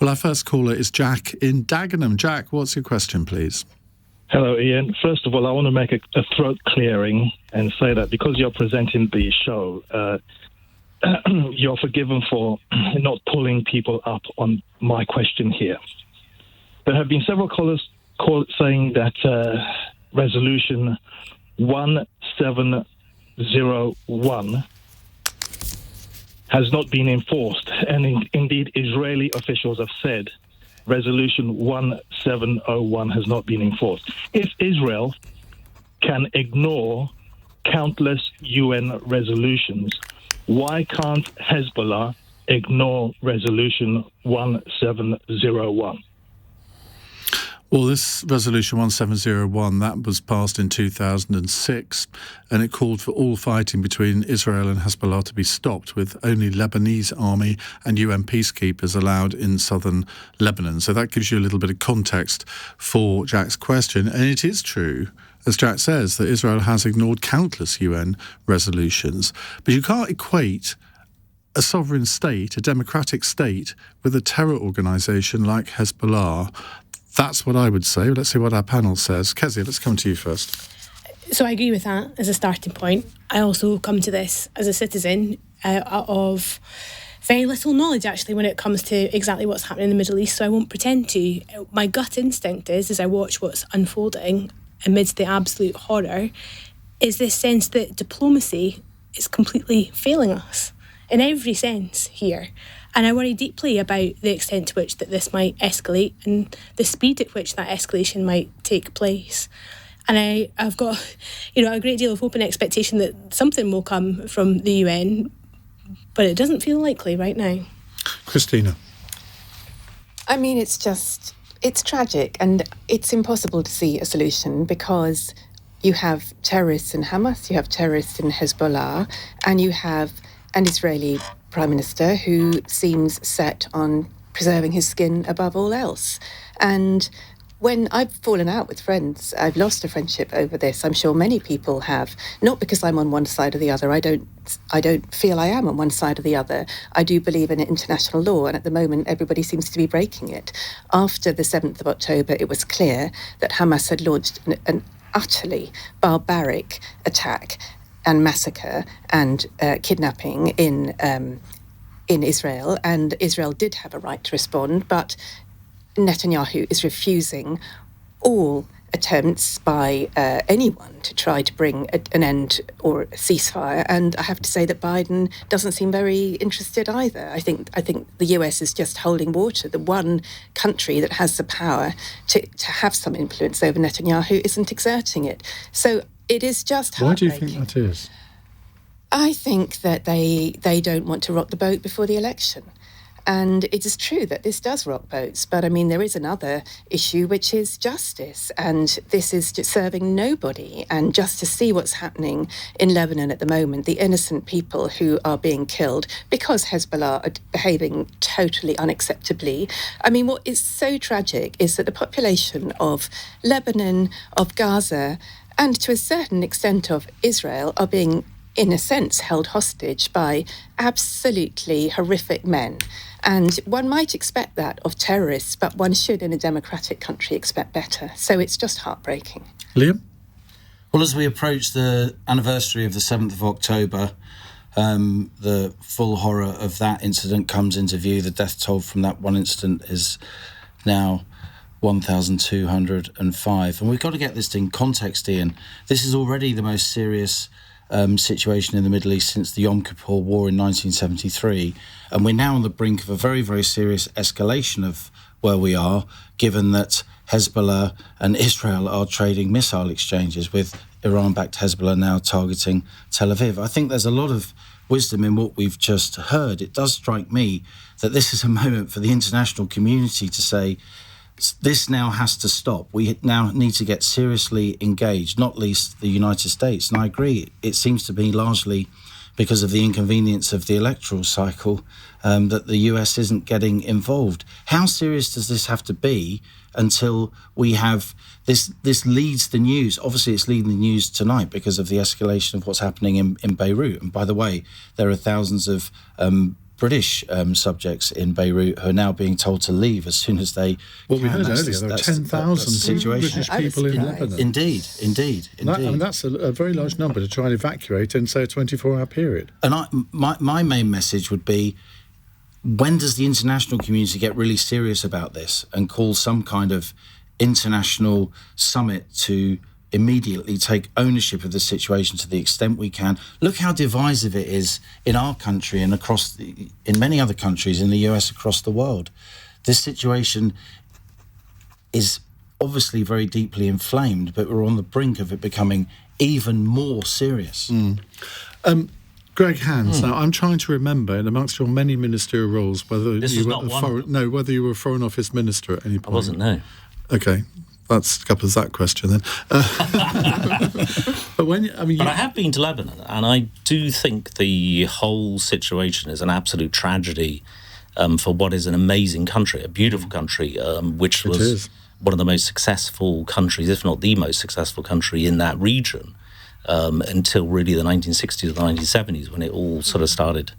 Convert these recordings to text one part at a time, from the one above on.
Well, our first caller is Jack in Dagenham. Jack, what's your question, please? Hello, Iain. First of all, I want to make a throat clearing and say that because you're presenting the show, you're forgiven for not pulling people up on my question here. There have been several callers saying that Resolution 1701 has not been enforced. And indeed, Israeli officials have said Resolution 1701 has not been enforced. If Israel can ignore countless UN resolutions, why can't Hezbollah ignore Resolution 1701? Well, this Resolution 1701, that was passed in 2006, and it called for all fighting between Israel and Hezbollah to be stopped, with only Lebanese army and UN peacekeepers allowed in southern Lebanon. So that gives you a little bit of context for Jack's question. And it is true, as Jack says, that Israel has ignored countless UN resolutions. But you can't equate a sovereign state, a democratic state, with a terror organisation like Hezbollah. That's what I would say. Let's see what our panel says. Kezia, let's come to you first. So I agree with that as a starting point. I also come to this as a citizen of very little knowledge, actually, when it comes to exactly what's happening in the Middle East, so I won't pretend to. My gut instinct is, as I watch what's unfolding amidst the absolute horror, is this sense that diplomacy is completely failing us in every sense here. And I worry deeply about the extent to which that this might escalate and the speed at which that escalation might take place. And I've got, a great deal of hope and expectation that something will come from the UN, but it doesn't feel likely right now. Christina. I mean, it's tragic, and it's impossible to see a solution because you have terrorists in Hamas, you have terrorists in Hezbollah, and you have an Israeli Prime Minister who seems set on preserving his skin above all else. And when I've fallen out with friends, I've lost a friendship over this. I'm sure many people have, not because I'm on one side or the other. I don't feel I am on one side or the other. I do believe in international law, and at the moment everybody seems to be breaking it. After the 7th of October, it was clear that Hamas had launched an utterly barbaric attack and massacre and kidnapping in Israel, and Israel did have a right to respond, but Netanyahu is refusing all attempts by anyone to try to bring an end or a ceasefire. And I have to say that Biden doesn't seem very interested either. I think the US is just holding water. The one country that has the power to have some influence over Netanyahu isn't exerting it. So it is just heartbreaking. Why do you think that is? I think that they don't want to rock the boat before the election. And it is true that this does rock boats, but I mean, there is another issue, which is justice. And this is just serving nobody. And just to see what's happening in Lebanon at the moment, the innocent people who are being killed because Hezbollah are behaving totally unacceptably. I mean, what is so tragic is that the population of Lebanon, of Gaza, and to a certain extent of Israel are being, in a sense, held hostage by absolutely horrific men. And one might expect that of terrorists, but one should, in a democratic country, expect better. So it's just heartbreaking. Liam? Well, as we approach the anniversary of the 7th of October, the full horror of that incident comes into view. The death toll from that one incident is now 1,205. And we've got to get this in context, Iain. This is already the most serious situation in the Middle East since the Yom Kippur War in 1973. And we're now on the brink of a very, very serious escalation of where we are, given that Hezbollah and Israel are trading missile exchanges, with Iran-backed Hezbollah now targeting Tel Aviv. I think there's a lot of wisdom in what we've just heard. It does strike me that this is a moment for the international community to say, this now has to stop. We now need to get seriously engaged, not least the United States. And I agree, it seems to be largely because of the inconvenience of the electoral cycle that the US isn't getting involved. How serious does this have to be until we have this leads the news? Obviously, it's leading the news tonight because of the escalation of what's happening in Beirut. And by the way, there are thousands of British subjects in Beirut who are now being told to leave as soon as they Well, we can. heard earlier there are 10,000 British people in Lebanon. Indeed. That's a very large number to try and evacuate in, say, a 24-hour period. And my main message would be, when does the international community get really serious about this and call some kind of international summit to immediately take ownership of the situation to the extent we can? Look how divisive it is in our country and in many other countries in the US, across the world. This situation is obviously very deeply inflamed, but we're on the brink of it becoming even more serious. Greg Hands. Now, I'm trying to remember, in amongst your many ministerial roles, whether you were a Foreign Office minister at any point. I wasn't, no. Okay. That couples that question then. But I have been to Lebanon, and I do think the whole situation is an absolute tragedy for what is an amazing country, a beautiful country, which was one of the most successful countries, if not the most successful country in that region, until really the 1960s or the 1970s, when it all sort of started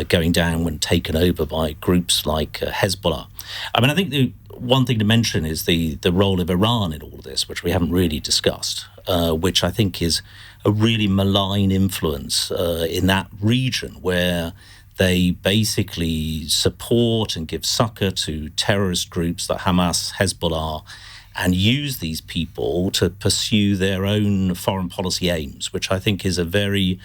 going down when taken over by groups like Hezbollah. I mean, I think the one thing to mention is the role of Iran in all of this, which we haven't really discussed, which I think is a really malign influence in that region, where they basically support and give succor to terrorist groups like Hamas, Hezbollah, and use these people to pursue their own foreign policy aims, which I think is a very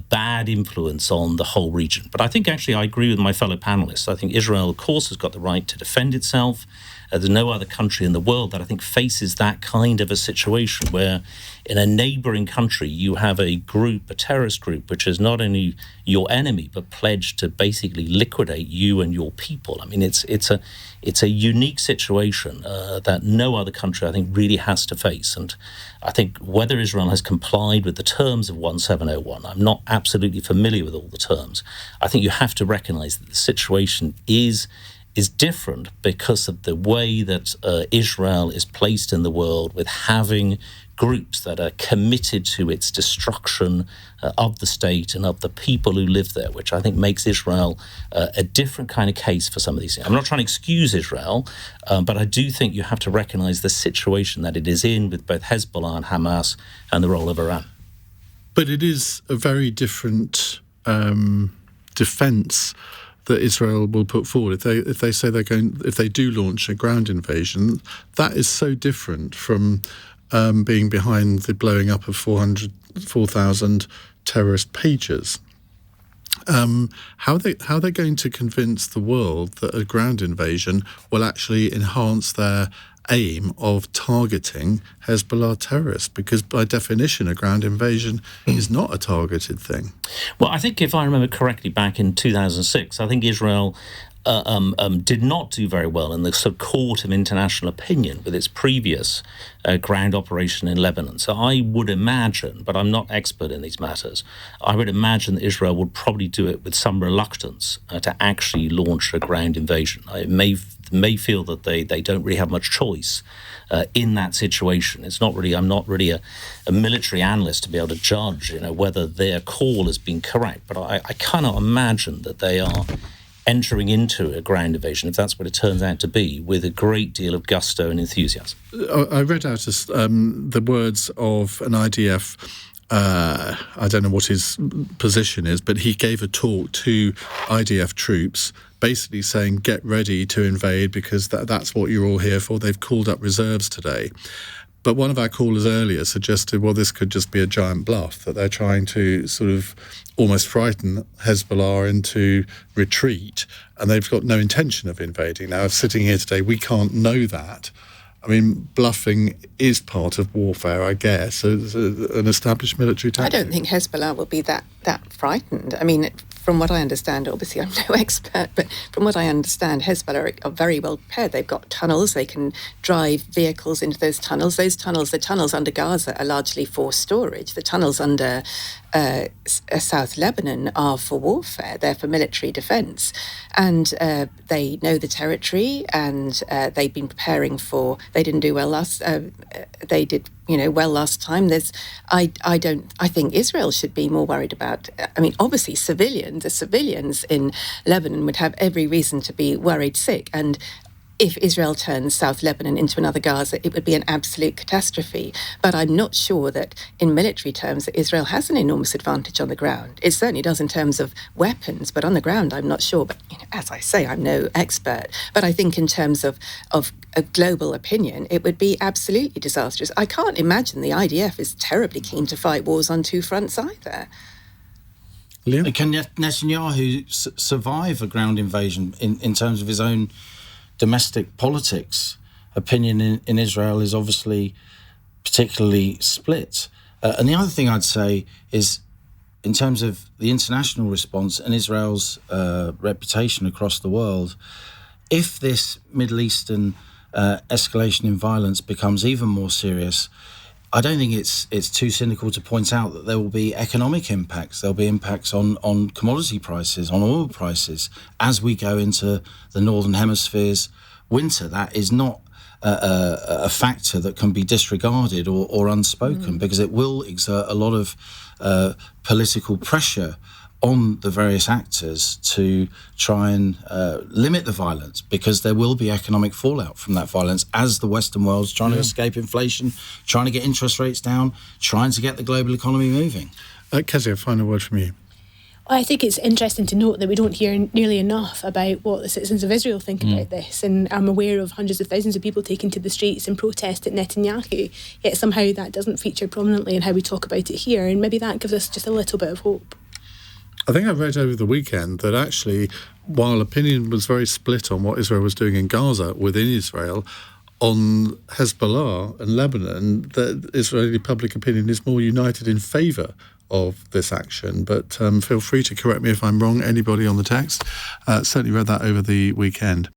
bad influence on the whole region. But I think actually I agree with my fellow panelists. I think Israel, of course, has got the right to defend itself. There's no other country in the world that I think faces that kind of a situation, where in a neighbouring country you have a group, a terrorist group, which is not only your enemy but pledged to basically liquidate you and your people. I mean, it's a unique situation that no other country, I think, really has to face. And I think whether Israel has complied with the terms of 1701, I'm not absolutely familiar with all the terms. I think you have to recognise that the situation is different because of the way that Israel is placed in the world, with having groups that are committed to its destruction of the state and of the people who live there, which I think makes Israel a different kind of case for some of these things. I'm not trying to excuse Israel, but I do think you have to recognise the situation that it is in with both Hezbollah and Hamas and the role of Iran. But it is a very different defence that Israel will put forward. If they do launch a ground invasion, that is so different from being behind the blowing up of 4,000 terrorist pages. How are they going to convince the world that a ground invasion will actually enhance their aim of targeting Hezbollah terrorists? Because by definition, a ground invasion is not a targeted thing. Well, I think if I remember correctly, back in 2006, I think Israel did not do very well in the sort of court of international opinion with its previous ground operation in Lebanon. So I would imagine, but I'm not expert in these matters, I would imagine that Israel would probably do it with some reluctance to actually launch a ground invasion. It may feel that they don't really have much choice in that situation. I'm not really a military analyst to be able to judge, whether their call has been correct. But I cannot imagine that they are entering into a ground invasion, if that's what it turns out to be, with a great deal of gusto and enthusiasm. I read out the words of an IDF. I don't know what his position is, but he gave a talk to IDF troops, basically saying, get ready to invade because that's what you're all here for. They've called up reserves today. But one of our callers earlier suggested, well, this could just be a giant bluff, that they're trying to sort of almost frighten Hezbollah into retreat, and they've got no intention of invading. Now, sitting here today, we can't know that. I mean, bluffing is part of warfare, I guess. It's an established military tactic. I don't think Hezbollah will be that frightened. I mean, from what I understand, obviously I'm no expert, but from what I understand, Hezbollah are very well prepared. They've got tunnels. They can drive vehicles into those tunnels. The tunnels under Gaza are largely for storage. The tunnels under South Lebanon are for warfare. They're for military defence. And they know the territory, and they've been preparing for... They didn't do well last... they did, well last time. I think Israel should be more worried about... I mean, obviously, civilians the civilians in Lebanon would have every reason to be worried sick. And if Israel turns South Lebanon into another Gaza, it would be an absolute catastrophe. But I'm not sure that in military terms that Israel has an enormous advantage on the ground. It certainly does in terms of weapons, but on the ground, I'm not sure. But as I say, I'm no expert. But I think in terms of a global opinion, it would be absolutely disastrous. I can't imagine the IDF is terribly keen to fight wars on two fronts either. Liam? Can Netanyahu survive a ground invasion in terms of his own domestic politics? Opinion in Israel is obviously particularly split. And the other thing I'd say is, in terms of the international response and Israel's reputation across the world, if this Middle Eastern escalation in violence becomes even more serious, I don't think it's too cynical to point out that there will be economic impacts. There'll be impacts on commodity prices, on oil prices, as we go into the Northern Hemisphere's winter. That is not a factor that can be disregarded or unspoken, because it will exert a lot of political pressure on the various actors to try and limit the violence, because there will be economic fallout from that violence as the Western world's trying to escape inflation, trying to get interest rates down, trying to get the global economy moving. Kezia, a final word from you. I think it's interesting to note that we don't hear nearly enough about what the citizens of Israel think about this, and I'm aware of hundreds of thousands of people taking to the streets in protest at Netanyahu, yet somehow that doesn't feature prominently in how we talk about it here, and maybe that gives us just a little bit of hope. I think I read over the weekend that actually, while opinion was very split on what Israel was doing in Gaza within Israel, on Hezbollah and Lebanon, that Israeli public opinion is more united in favour of this action. But feel free to correct me if I'm wrong, anybody on the text. Certainly read that over the weekend.